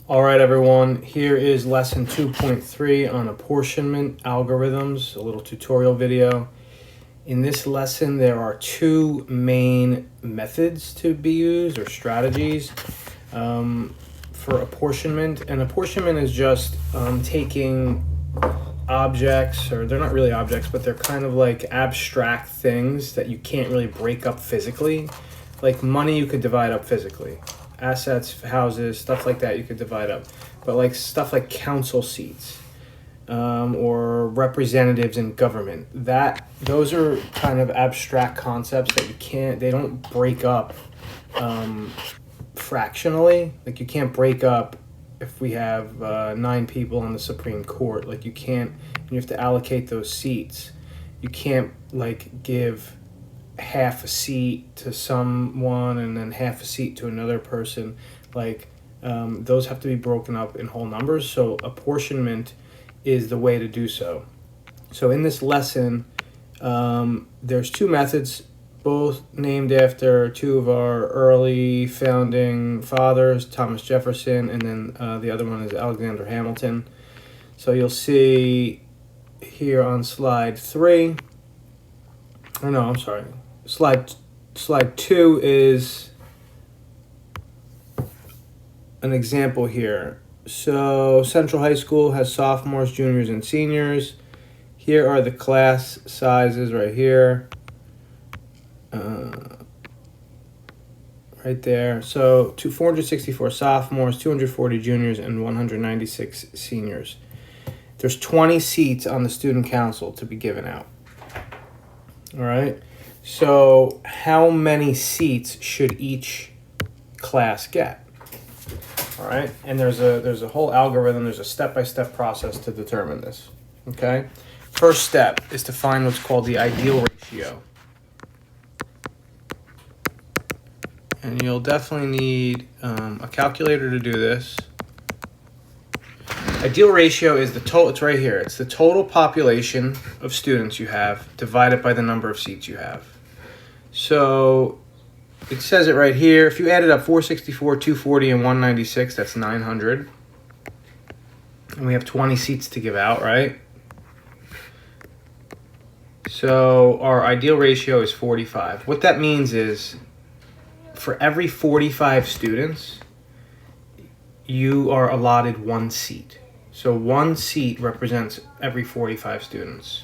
All right, everyone, here is lesson 2.3 on apportionment algorithms, a little tutorial video. In this lesson, there are two main methods to be used, or strategies, for apportionment. And apportionment is just taking objects, or they're not really objects, but they're kind of like abstract things that you can't really break up physically. Like money you could divide up physically. Assets, houses, stuff like that you could divide up. But like stuff like council seats or representatives in government, those are kind of abstract concepts that they don't break up fractionally. Like you can't break up if we have 9 people on the Supreme Court. Like you have to allocate those seats. You can't like give half a seat to someone and then half a seat to another person. Like those have to be broken up in whole numbers. So apportionment is the way to do so. So in this lesson, there's two methods, both named after two of our early founding fathers, Thomas Jefferson, and then the other one is Alexander Hamilton. So you'll see here on slide 3, or no, I'm sorry, slide 2 is an example here. So Central High School has sophomores, juniors, and seniors. Here are the class sizes right here. Right there. So 464 sophomores, 240 juniors, and 196 seniors. There's 20 seats on the student council to be given out. All right. So how many seats should each class get? All right. And there's a whole algorithm. There's a step-by-step process to determine this. Okay. First step is to find what's called the ideal ratio. And you'll definitely need a calculator to do this. Ideal ratio is the total. It's right here. It's the total population of students you have divided by the number of seats you have. So it says it right here. If you added up 464, 240, and 196, that's 900. And we have 20 seats to give out, right? So our ideal ratio is 45. What that means is for every 45 students, you are allotted 1 seat. So 1 seat represents every 45 students.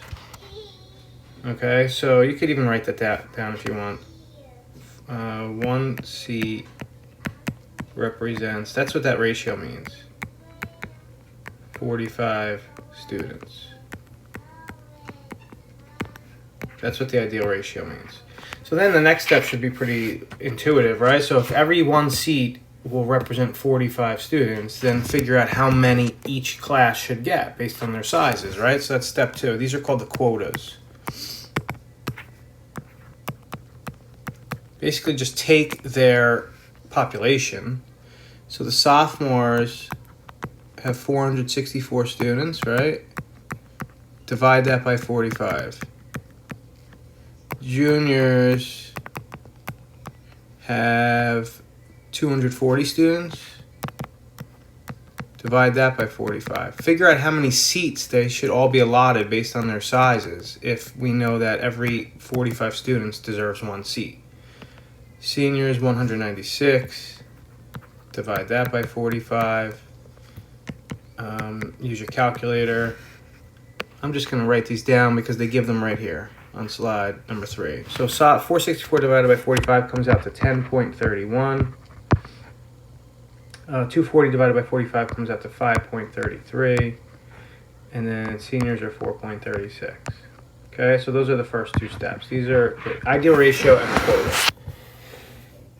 Okay, so you could even write that down if you want. 1 seat represents, that's what that ratio means. 45 students. That's what the ideal ratio means. So then the next step should be pretty intuitive, right? So if every 1 seat will represent 45 students, then figure out how many each class should get based on their sizes, right? So that's step 2. These are called the quotas. Basically just take their population. So the sophomores have 464 students, right? Divide that by 45. Juniors have 240 students. Divide that by 45. Figure out how many seats they should all be allotted based on their sizes if we know that every 45 students deserves 1 seat. Seniors, 196. Divide that by 45. Use your calculator. I'm just going to write these down because they give them right here on slide number 3. So 464 divided by 45 comes out to 10.31. 240 divided by 45 comes out to 5.33. And then seniors are 4.36. Okay, so those are the first 2 steps. These are the ideal ratio and the quota.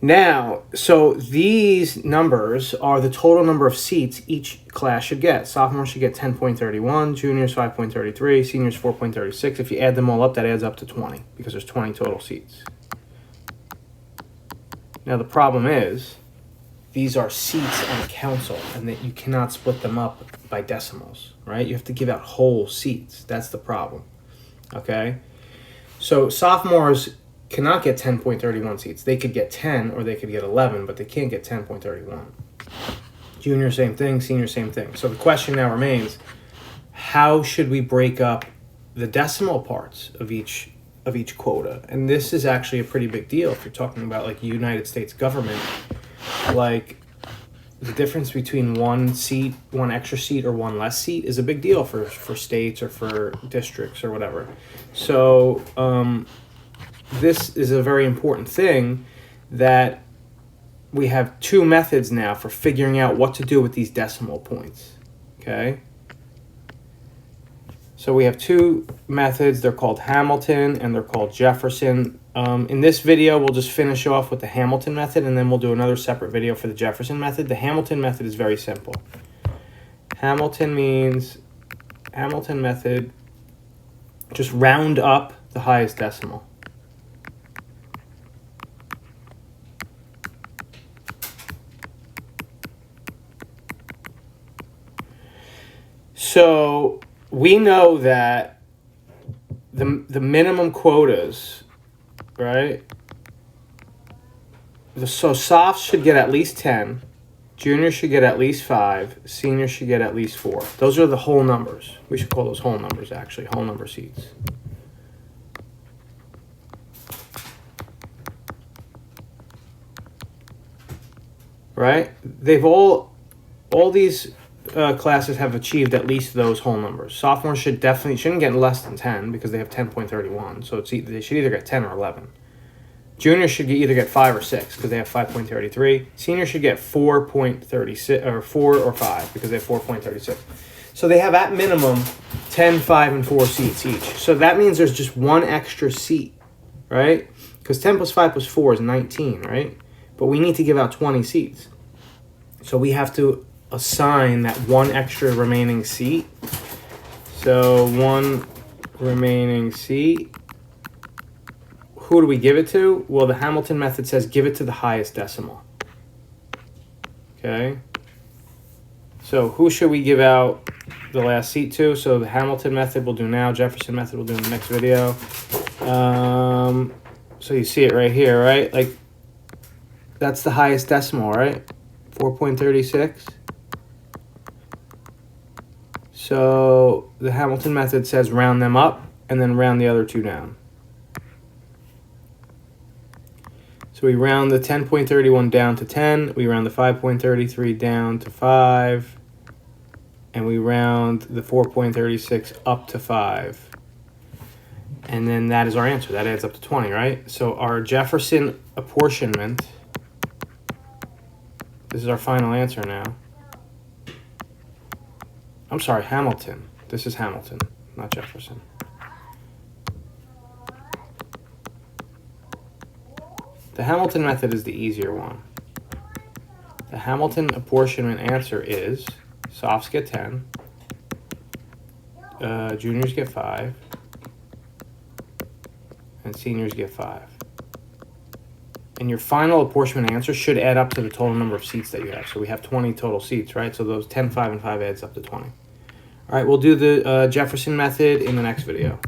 Now, so these numbers are the total number of seats each class should get. Sophomores should get 10.31, juniors 5.33, seniors 4.36. If you add them all up, that adds up to 20 because there's 20 total seats. Now, the problem is these are seats on a council and that you cannot split them up by decimals, right? You have to give out whole seats. That's the problem, okay? So sophomores cannot get 10.31 seats. They could get 10 or they could get 11, but they can't get 10.31. Junior, same thing. Senior, same thing. So the question now remains, how should we break up the decimal parts of each quota? And this is actually a pretty big deal if you're talking about like United States government. Like the difference between one extra seat or one less seat is a big deal for states or for districts or whatever. So this is a very important thing, that we have two methods now for figuring out what to do with these decimal points. Okay? So we have two methods. They're called Hamilton and they're called Jefferson. In this video, we'll just finish off with the Hamilton method, and then we'll do another separate video for the Jefferson method. The Hamilton method is very simple. Hamilton method, just round up the highest decimal. So we know that the minimum quotas, right? So softs should get at least 10, juniors should get at least 5, seniors should get at least 4. Those are the whole numbers. We should call those whole numbers, actually, whole number seats. Right? They've all these classes have achieved at least those whole numbers. Sophomores shouldn't get less than 10 because they have 10.31. So they should either get 10 or 11. Juniors should either get 5 or 6 because they have 5.33. Seniors should get 4.36 or 4 or 5 because they have 4.36. So they have at minimum 10, 5, and 4 seats each. So that means there's just one extra seat, right? Because 10 plus 5 plus 4 is 19, right? But we need to give out 20 seats. So we have to assign that one extra remaining seat. So one remaining seat. Who do we give it to? Well, the Hamilton method says give it to the highest decimal. Okay. So who should we give out the last seat to? So the Hamilton method we'll do now. Jefferson method we'll do in the next video. So you see it right here, right? Like, that's the highest decimal, right? 4.36. So the Hamilton method says round them up and then round the other two down. So we round the 10.31 down to 10, we round the 5.33 down to 5, and we round the 4.36 up to 5. And then that is our answer. That adds up to 20, right? So our Jefferson apportionment, this is our final answer now. I'm sorry, Hamilton. This is Hamilton, not Jefferson. The Hamilton method is the easier one. The Hamilton apportionment answer is softs get 10, juniors get 5, and seniors get 5. And your final apportionment answer should add up to the total number of seats that you have. So we have 20 total seats, right? So those 10, 5, and 5 adds up to 20. All right, we'll do the Jefferson method in the next video.